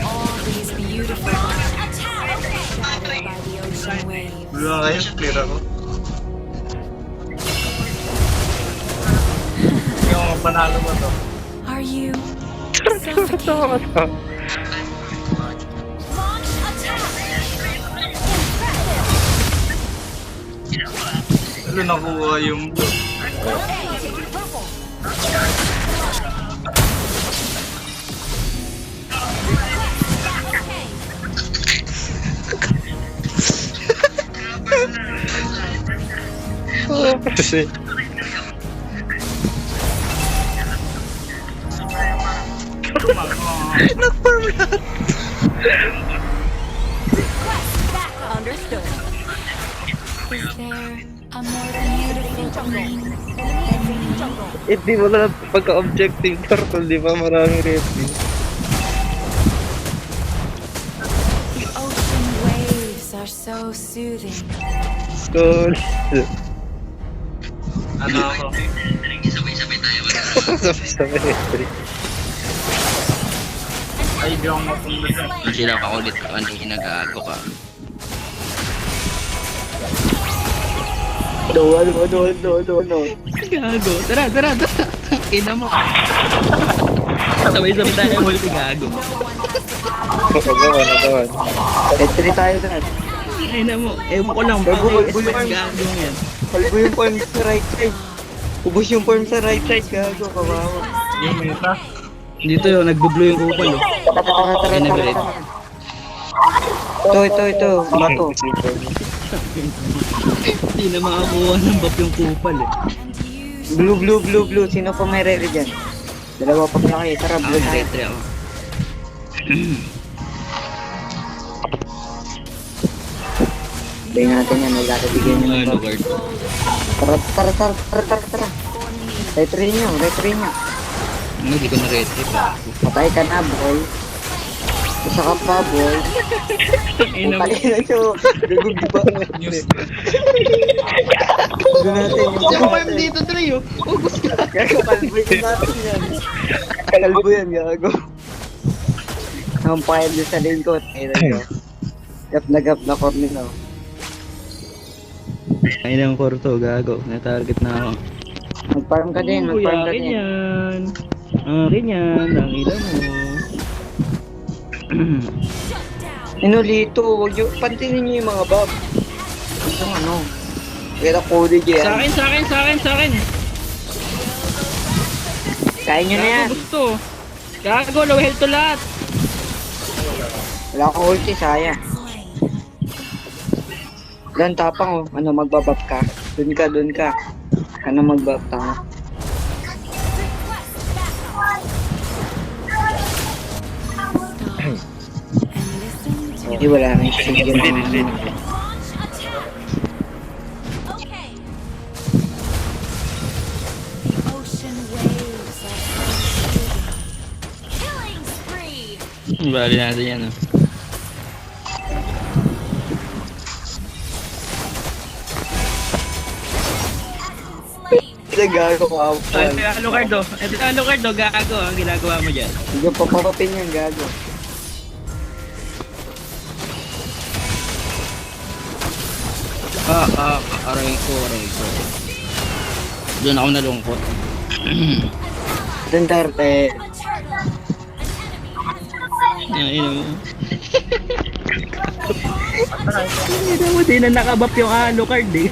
All these beautiful bodies shattered by the ocean waves. Wala kayo, clear ako. Yung panalo mo to. Are you Tama suffocating? to. Launch attack! Ano nakuha yung... Oo, kasi. Nag-farm lahat. Understood. Is there a more beautiful queen than me? Hindi mo lang pagka-objective turtle, di ba? Maraming rating. The ocean waves are so soothing. So, Ano ako? sabay-sabay rating. Ay, di ako mapunod na. Hindi sila makulit ka, hindi nag-aago ka. No. Gago. Tara. Ina mo. Sabay-sabay tayo multi gago. Nagawan. Entry tayo na. Ina mo. Ewan ko lang. Gago Gago yan. Palbo yung form sa right side. Ubus yung form sa right side. Gago, kawawa. Yung meta. Dito yun, nagbo-blow yung kupal oh. Tara. Ginagalit. Ito. Bato. Hindi na makakuha ng bap yung kupal eh. And you Blue. Sino pa may rere dyan? Dalawa pa pala kayo. Tara, blue tayo. Retry ako. Tingnan natin yan. Nagkakabigay nyo ng Ano bap. card? Tara. Retry nyo. Ano, di ko na retry pa. Patay ka na, boy. Isa ka pa, boy. Ina mo. Patay na nyo. Gagug ba? News. Doon natin. Siya ko kayo dito, Trey oh. Focus ka. Kalbo natin yan. Kalbo yan, gago. Nampayan din sa lingkot. Ayun. Gap na corner na. Ay ng korto, gago. Na-target na ako. Mag-farm ka din. Akin yan. Akin yan. Ang ila mo. Inulito, wag nyo, pantinin nyo yung mga bab. Isang ano. Kaya kulig yan. Sa akin. Kaya nyo na yan. Gusto. Gago, low health to lahat. Wala akong ulti, sayang. Dan tapang oh. Ano, magbabab ka. Doon ka. Ano magbab tanga. and listen to Hindi wala na yung sige na. launch attack. Okay. The ocean waves are so soothing. Killing spree. Bali natin yan oh. Slain. Gago ko ako. Ito yung Alucard oh. Ito yung Alucard oh. Gago ang ginagawa mo dyan. Hindi ko papapapin yan, gago. Aray ko. Doon ako nalungkot. Doon tarte. Ayun mo. Hindi mo din na nakabap yung Alucard eh.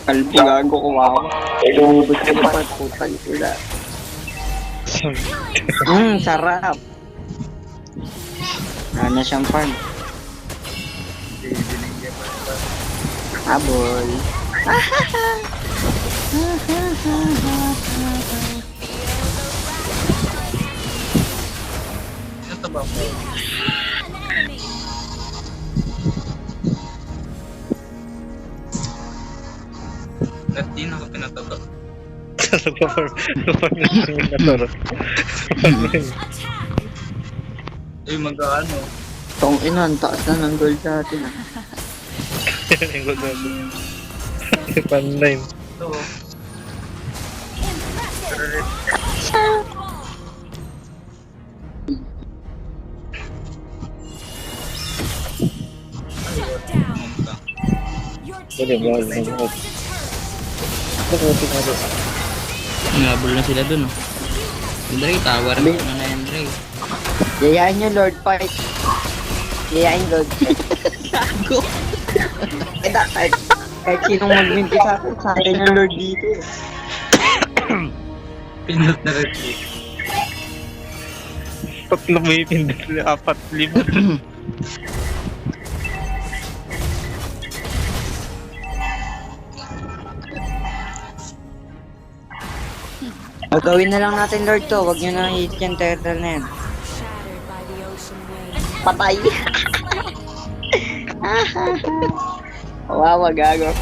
Kalbo, gago ko ako. Lumubos ka pa, putang sila. Sarap. Ano siyang farm? Habol. Ito ba mo? An enemy. At di na ako pinatata. Attack. Ay, mag-ano. Tong ina, ang taas na ng gold sa atin ah. Panline. Ito. Pwede mo alam mo. Nabol na sila dun, oh. Andre, tower na na yan, Andre. Yayain nyo Lord Fight. Yayain Lord Fight. Gago! Kahit sinong mag-minti sa akin yung Lord dito. Pinot na red click. Tatlo may pindot. 4-5. Gagawin na lang natin Lord to. Huwag nyo na hit yung turtle na yan. Shattered by the ocean waves. Patay. Wawa, gago.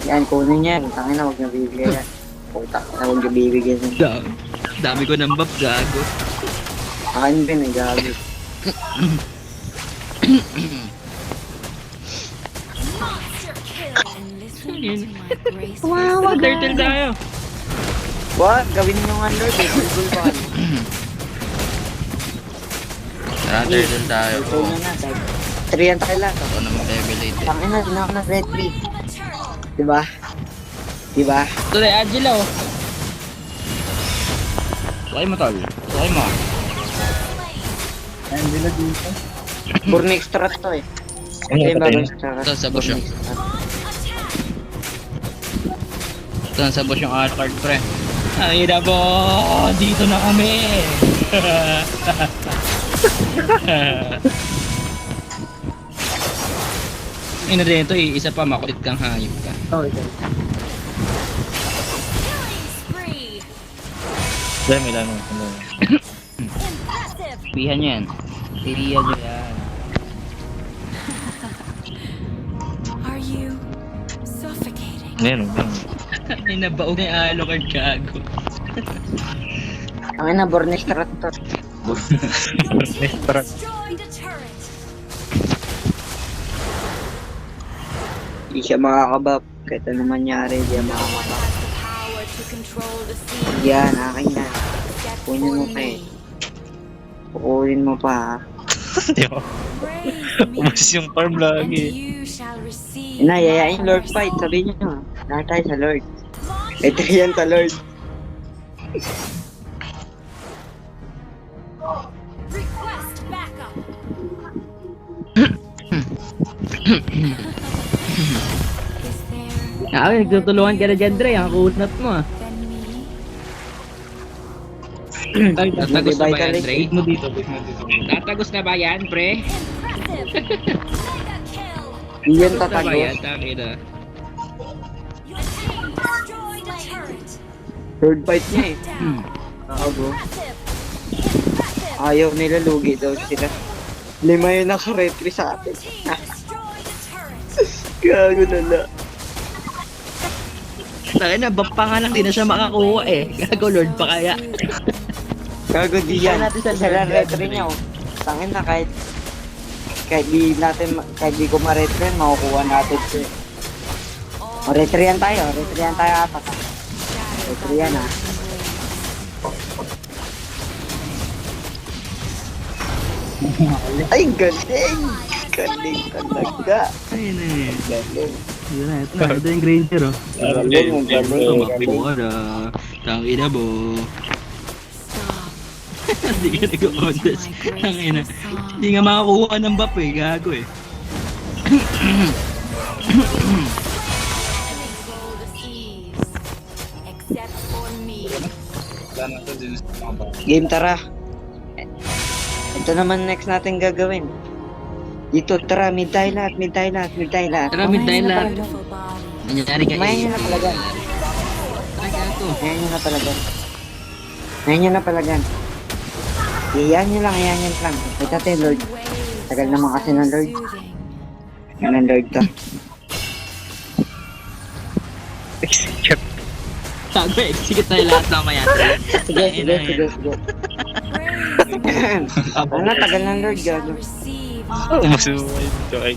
Yan, kunin yan. Tangin na, huwag nyo bibigyan yan. Putak na, huwag nyo bibigyan yan. Dami ko ng buff, gago. Akin din, gago. Monster kill. And listen Yun. to my graceful Wow, turtle tayo. What? Gawin nyo nga Lord, eh. Bulbul pa kayo. Tara, turtle tayo. Ito nyo na, guys. 3 yan tayo lang. Ako na mag-levelate. Tangin na, din ako na red 3. Diba? Diba? Ito na, Angela, oh. Sakay mo, tol. Sakay mo. Angela dito. Burn extract to eh. Ano Ito yung patay bagong na? extract. Ito, sa bush, oh. Ito, sa bush yung card, pre. Ay, po! Dito na kami! Ina din ito, isa pa, makulit kang hayop ka. Oh, ito. killing spree. Dahil may lanong. Impressive. Pihan nyo yan. Pilihan nyo yan. Are you suffocating? Meron. Ay, nabaog na yung Alucard, gago. Tangin na, burn extract to. Parang Destroy the turret. Hindi siya makakabap. Kahit ano mangyari, hindi siya No one makakabap. has the power to control the sea. Yan, akin yan. Except Kunin mo for pa eh. me. Pukunin mo pa ha. di ba? Praise me, Umas yung farm and lagi. you shall receive Na, yayain Lord mercy. Fight. Sabihin nyo. Lahat tayo sa Lord. Ito yan sa Lord. Request backup. Is there Ay, nagtutulungan ka na dyan, Dre. Ang kunat mo, ah. than me? Tatagos na ba yan, Revitalize. Dre? Mo dito, wait mo dito. Tatagos na ba yan, pre? Impressive. Mega kill. Hindi yan Tatagos na ba yan? tatagos. Takina. Your team destroyed a turret. Lord Fight niya eh. Down. Nakago. Impressive. Impressive. Ayaw nila, lugi daw sila. 5 yung naka-retry sa atin. Team destroyed a turret. Gago na na. Takina, buff pa nga lang, di na siya makakuha eh. Gago, Lord pa kaya. Gago di yan. Natin sa Isa lang Lord, retry niya oh. Tangin na kahit kahit di ko ma-retry, makukuha natin siya. O, retryan tayo apat. Retryan ha. Ay, galing! Galing talaga. Ayun na yun. Galing. Yun na, ito na. Ito yung Granger, oh. Galing, ang galing. Tumakbo ka na. Tangina mo. Stop. Hindi ka nag-contest. Tangina. Hindi nga makakuha ng buff eh. Gago eh. Control the seas. Except for me. Wala na ito din sa mga bata. Game, tara. Ito naman next natin gagawin. Dito, tara, mid tayo lahat. Tara, mid tayo lahat. Beautiful body. Nangyari ka Kumain nyo na palagan. Tara, gago. Kumain nyo na palagan. Iyan nyo lang. Ito natin, Lord. Tagal naman kasi ng Lord. Soothing. Yan ang Lord to. Gago, execute tayo lahat mamaya. Sige. Praise Ano, tagal ng Lord, shall gago. receive Umasuway dito ay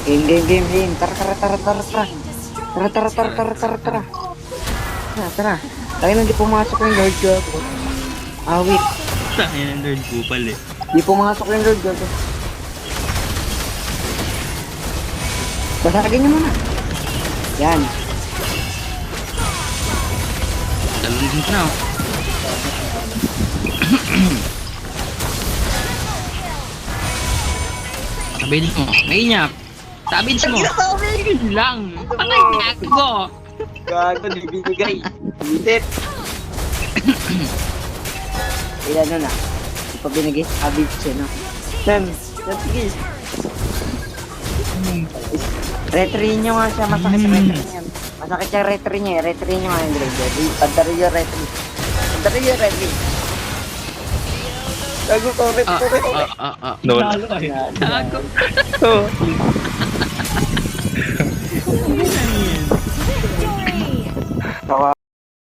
Game. Tara. Tara. Tara. Tayo nang di pumasok yung Lord God. Wait. Tayo ng Lord Kupal eh. Di pumasok yung Lord God. Basagin niyo muna. Yan. Talon din na oh. Sabidin mo. Mainyak. Sabidin mo. Sabidin lang. Patay na ako. Gago, bibigay. Bitit. Ilan nun ah. Di pa binigay sa habits eh, no? Ma'am, sige. Retry nyo nga siya, masakit retry niya. Masakit yung retry niya eh. Retry nyo nga yung grade. Pantari yung retry. Gago, korek. No. Gago. Tawa.